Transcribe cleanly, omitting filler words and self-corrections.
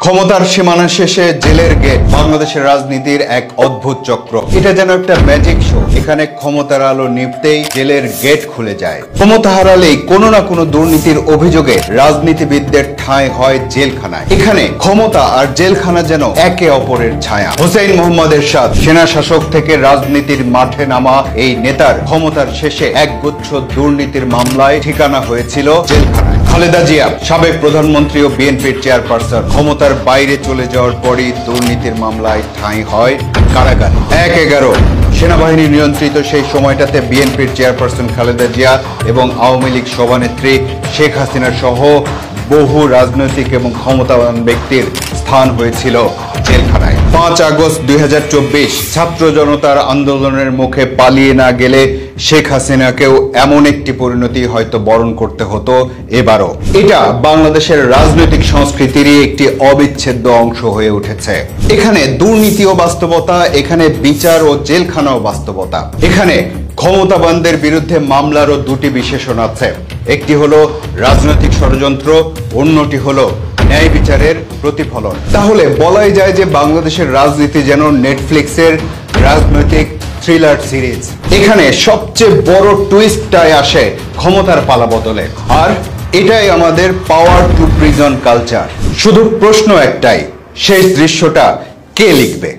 ক্ষমতার সীমানা শেষে জেলের গেট বাংলাদেশের রাজনীতির এক অদ্ভুত চক্র। এটা যেন একটা ম্যাজিক শো। এখানে ক্ষমতার আলো নিভতেই জেলের গেট খুলে যায়। ক্ষমতা হারালেই কোনো না কোনো দুর্নীতির অভিযোগে রাজনীতিবিদদের ঠাঁই হয় জেলখানায়। এখানে ক্ষমতা আর জেলখানা যেন একে অপরের ছায়া। হোসেন মোহাম্মদ এরশাদ সেনা শাসক থেকে রাজনীতির মাঠে নামা এই নেতার ক্ষমতার শেষে একগুচ্ছ দুর্নীতির মামলায় ঠিকানা হয়েছিল জেলখানায়। খালেদা জিয়া সাবেক প্রধানমন্ত্রী ও বিএনপির চেয়ারপারসন ক্ষমতার বাইরে চলে যাওয়ার পরই দুর্নীতির মামলায় ঠাঁই হয় কারাগারে। ১/১১ সেনাবাহিনী নিয়ন্ত্রিত সেই সময়টাতে বিএনপির চেয়ারপারসন খালেদা জিয়া এবং আওয়ামী লীগ সভানেত্রী শেখ হাসিনা সহ বহু রাজনৈতিক এবং ক্ষমতাবান ব্যক্তির স্থান হয়েছিল জেলখানায়। ৫ আগস্ট ২০২৪ ছাত্র জনতার আন্দোলনের মুখে পালিয়ে না গেলে শেখ হাসিনাকেও এমন একটি পরিণতি হয়তো বরণ করতে হতো এবারও। এটা বাংলাদেশের রাজনৈতিক সংস্কৃতিরই একটি অবিচ্ছেদ্য অংশ হয়ে উঠেছে। এখানে দুর্নীতিও বাস্তবতা, এখানে বিচার ও জেলখানাও বাস্তবতা। এখানে ক্ষমতাবানদের বিরুদ্ধে মামলারও দুটি বিশেষণ আছে। একটি হলো রাজনৈতিক ষড়যন্ত্র, অন্যটি হলো ন্যায় বিচারের প্রতিফলন। তাহলে বলাই যায় যে বাংলাদেশের রাজনীতি যেন নেটফ্লিক্সের রাজনৈতিক থ্রিলার সিরিজ। এখানে সবচেয়ে বড় টুইস্টটাই আসে ক্ষমতার পালাবদলে, আর এটাই আমাদের পাওয়ার টু প্রিজন কালচার। শুধু প্রশ্ন একটাই, শেষ দৃশ্যটা কে লিখবে?